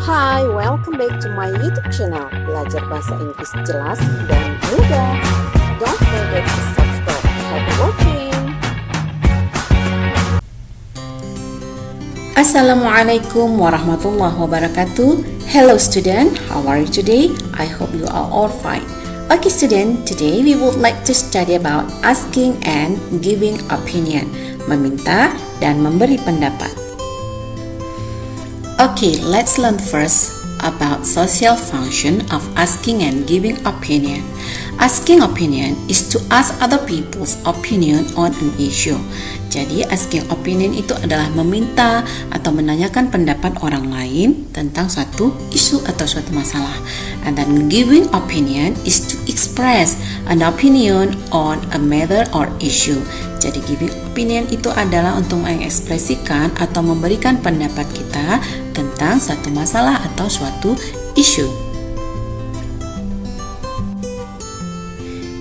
Hai, welcome back to my YouTube channel Belajar Bahasa Inggris Jelas dan Mudah. Don't forget to subscribe. Happy watching. Assalamualaikum warahmatullahi wabarakatuh. Hello student, how are you today? I hope you are all fine. Okay student, today we would like to study about asking and giving opinion. Meminta dan memberi pendapat. Okay, let's learn first about social function of asking and giving opinion. Asking opinion is to ask other people's opinion on an issue. Jadi asking opinion itu adalah meminta atau menanyakan pendapat orang lain tentang suatu isu atau suatu masalah. And then giving opinion is to express an opinion on a matter or issue. Jadi giving opinion itu adalah untuk mengekspresikan atau memberikan pendapat kita tentang satu masalah atau suatu isu.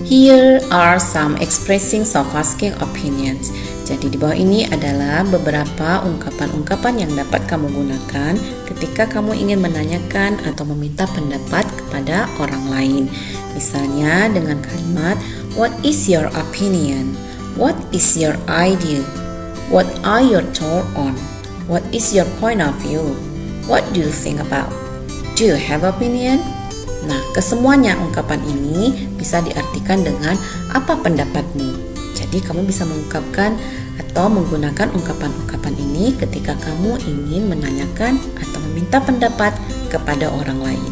Here are some expressings of asking opinions. Jadi di bawah ini adalah beberapa ungkapan-ungkapan yang dapat kamu gunakan ketika kamu ingin menanyakan atau meminta pendapat kepada orang lain. Misalnya dengan kalimat, what is your opinion? What is your idea? What are your thoughts on? What is your point of view? What do you think about? Do you have opinion? Nah, kesemuanya ungkapan ini bisa diartikan dengan apa pendapatmu. Jadi kamu bisa mengungkapkan atau menggunakan ungkapan-ungkapan ini ketika kamu ingin menanyakan atau meminta pendapat kepada orang lain.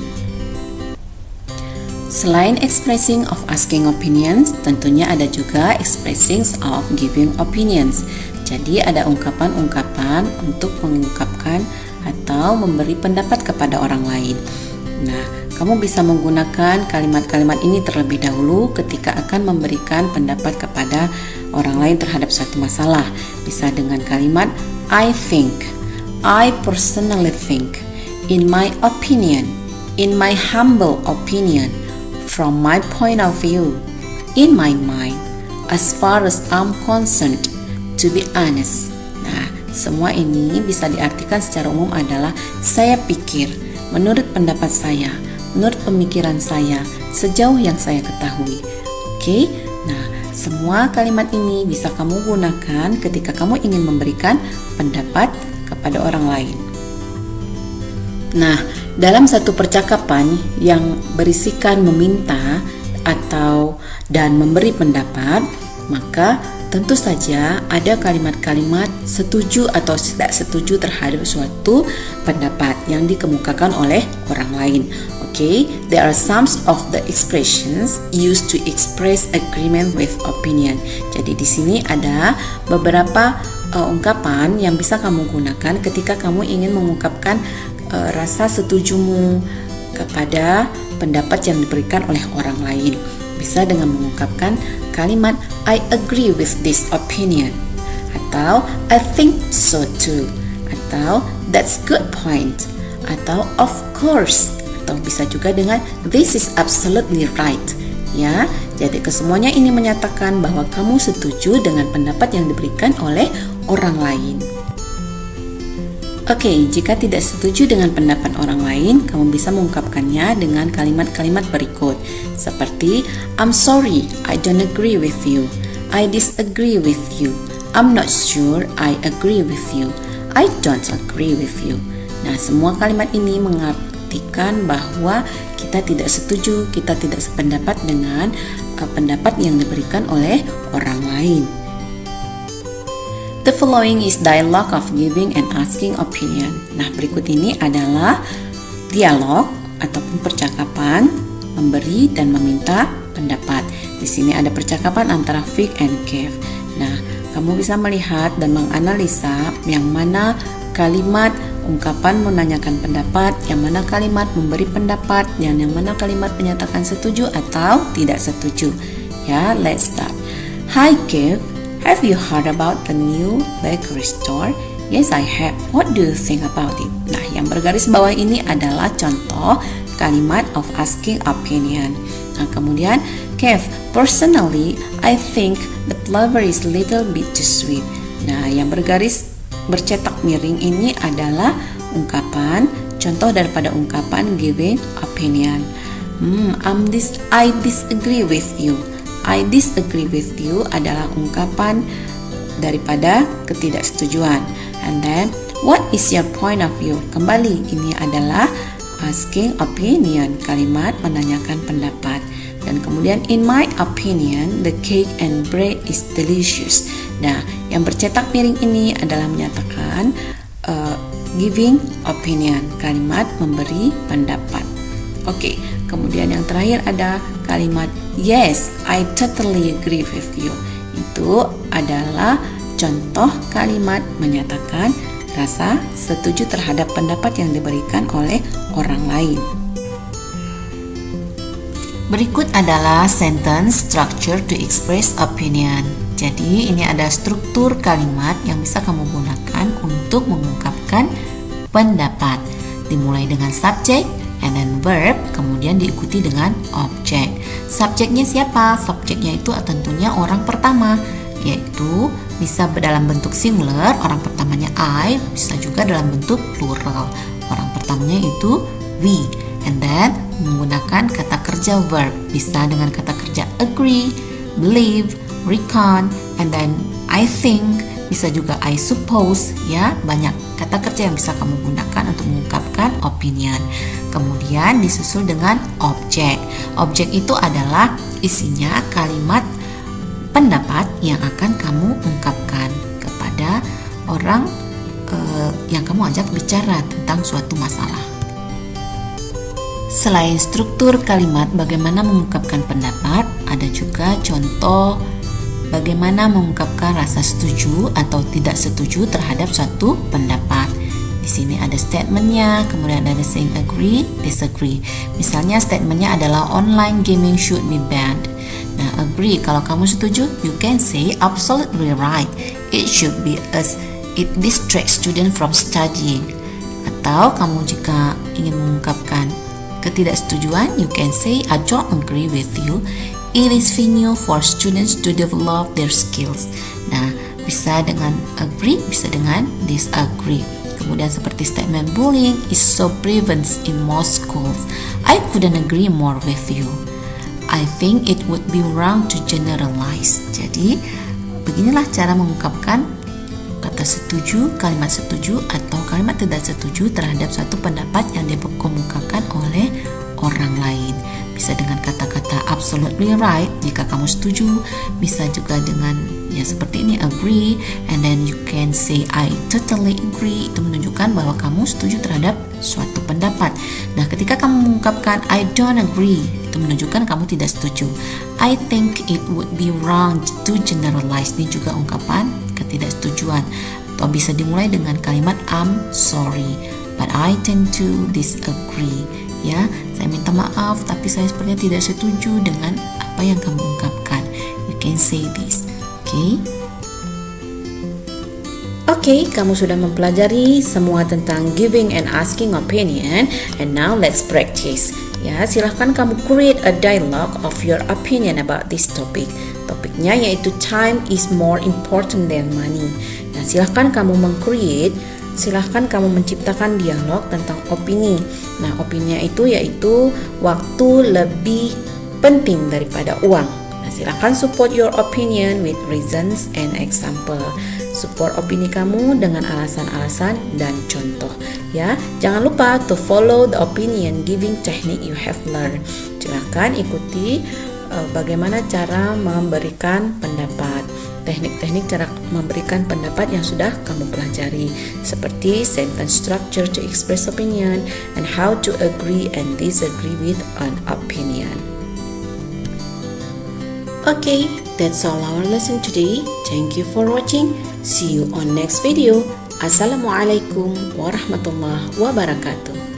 Selain expressing of asking opinions, tentunya ada juga expressings of giving opinions. Jadi ada ungkapan-ungkapan untuk mengungkapkan atau memberi pendapat kepada orang lain. Nah, kamu bisa menggunakan kalimat-kalimat ini terlebih dahulu ketika akan memberikan pendapat kepada orang lain terhadap suatu masalah. Bisa dengan kalimat I think, I personally think, in my opinion, in my humble opinion, from my point of view, in my mind, as far as I'm concerned, to be honest. Nah, semua ini bisa diartikan secara umum adalah saya pikir, menurut pendapat saya, menurut pemikiran saya, sejauh yang saya ketahui. Oke, nah semua kalimat ini bisa kamu gunakan ketika kamu ingin memberikan pendapat kepada orang lain. Nah, dalam satu percakapan yang berisikan meminta atau dan memberi pendapat, maka tentu saja ada kalimat-kalimat setuju atau tidak setuju terhadap suatu pendapat yang dikemukakan oleh orang lain. Okay, there are some of the expressions used to express agreement with opinion. Jadi di sini ada beberapa ungkapan yang bisa kamu gunakan ketika kamu ingin mengungkapkan rasa setujumu kepada pendapat yang diberikan oleh orang lain. Bisa dengan mengungkapkan kalimat I agree with this opinion, atau I think so too, atau that's good point, atau of course, atau bisa juga dengan this is absolutely right. Ya, jadi kesemuanya ini menyatakan bahwa kamu setuju dengan pendapat yang diberikan oleh orang lain. Oke, jika tidak setuju dengan pendapat orang lain, kamu bisa mengungkapkannya dengan kalimat-kalimat berikut, seperti I'm sorry, I don't agree with you. I disagree with you. I'm not sure I agree with you. I don't agree with you. Nah, semua kalimat ini mengartikan bahwa kita tidak setuju, kita tidak sependapat dengan pendapat yang diberikan oleh orang lain. The following is dialogue of giving and asking opinion. Nah, berikut ini adalah dialog ataupun percakapan memberi dan meminta pendapat. Di sini ada percakapan antara Vic and Kev. Nah, kamu bisa melihat dan menganalisa yang mana kalimat ungkapan menanyakan pendapat, yang mana kalimat memberi pendapat, dan yang mana kalimat menyatakan setuju atau tidak setuju. Ya, let's start. Hi Kev. Have you heard about the new bakery store? Yes, I have. What do you think about it? Nah, yang bergaris bawah ini adalah contoh kalimat of asking opinion. Nah, kemudian, Kev, personally, I think the flavor is a little bit too sweet. Nah, yang bergaris bercetak miring ini adalah ungkapan contoh daripada ungkapan giving opinion. I disagree with you. I disagree with you adalah ungkapan daripada ketidaksetujuan. And then, what is your point of view? Kembali, ini adalah asking opinion, kalimat menanyakan pendapat. Dan kemudian, in my opinion, the cake and bread is delicious. Nah, yang bercetak piring ini adalah menyatakan giving opinion, kalimat memberi pendapat. Oke, kemudian yang terakhir ada kalimat yes, I totally agree with you. Itu adalah contoh kalimat menyatakan rasa setuju terhadap pendapat yang diberikan oleh orang lain. Berikut adalah sentence structure to express opinion. Jadi ini ada struktur kalimat yang bisa kamu gunakan untuk mengungkapkan pendapat. Dimulai dengan subject, and then verb, kemudian diikuti dengan object. Subjeknya siapa? Subjeknya itu tentunya orang pertama, yaitu bisa dalam bentuk singular, orang pertamanya I, bisa juga dalam bentuk plural, orang pertamanya itu we. And then menggunakan kata kerja verb, bisa dengan kata kerja agree, believe, reckon, and then I think, bisa juga I suppose, ya, banyak kata kerja yang bisa kamu gunakan untuk mengungkapkan opinion. Kemudian disusul dengan objek. Objek itu adalah isinya kalimat pendapat yang akan kamu ungkapkan kepada orang yang kamu ajak bicara tentang suatu masalah. Selain struktur kalimat bagaimana mengungkapkan pendapat, ada juga contoh bagaimana mengungkapkan rasa setuju atau tidak setuju terhadap suatu pendapat. Di sini ada statementnya, kemudian ada saying agree, disagree. Misalnya statementnya adalah online gaming should be banned. Nah, agree, kalau kamu setuju, you can say absolutely right. It should be as it distracts student from studying. Atau kamu jika ingin mengungkapkan ketidaksetujuan, you can say I don't agree with you. It is venue for students to develop their skills. Nah, bisa dengan agree, bisa dengan disagree. Kemudian seperti statement bullying is so prevalent in most schools. I couldn't agree more with you. I think it would be wrong to generalize. Jadi, beginilah cara mengungkapkan kata setuju, kalimat setuju atau kalimat tidak setuju terhadap suatu pendapat yang dikemukakan oleh orang lain. Bisa dengan kata-kata absolutely right jika kamu setuju, bisa juga dengan ya seperti ini agree, and then you can say I totally agree, itu menunjukkan bahwa kamu setuju terhadap suatu pendapat. Nah, ketika kamu mengungkapkan I don't agree, itu menunjukkan kamu tidak setuju. I think it would be wrong to generalize, ini juga ungkapan ketidaksetujuan. Atau bisa dimulai dengan kalimat I'm sorry, but I tend to disagree. Ya, saya minta maaf, tapi saya sepertinya tidak setuju dengan apa yang kamu ungkapkan. You can say this, okay, kamu sudah mempelajari semua tentang giving and asking opinion, and now let's practice. Ya, silahkan kamu create a dialogue of your opinion about this topic. Topiknya yaitu time is more important than money. Nah, silahkan kamu silahkan kamu menciptakan dialog tentang opini. Nah, opininya itu yaitu waktu lebih penting daripada uang. Nah, silahkan support your opinion with reasons and example. Support opini kamu dengan alasan-alasan dan contoh. Ya, jangan lupa to follow the opinion giving technique you have learned. Silahkan ikuti bagaimana cara memberikan pendapat. Teknik-teknik cara memberikan pendapat yang sudah kamu pelajari, seperti sentence structure to express opinion and how to agree and disagree with an opinion. Okay, that's all our lesson today. Thank you for watching. See you on next video. Assalamualaikum warahmatullahi wabarakatuh.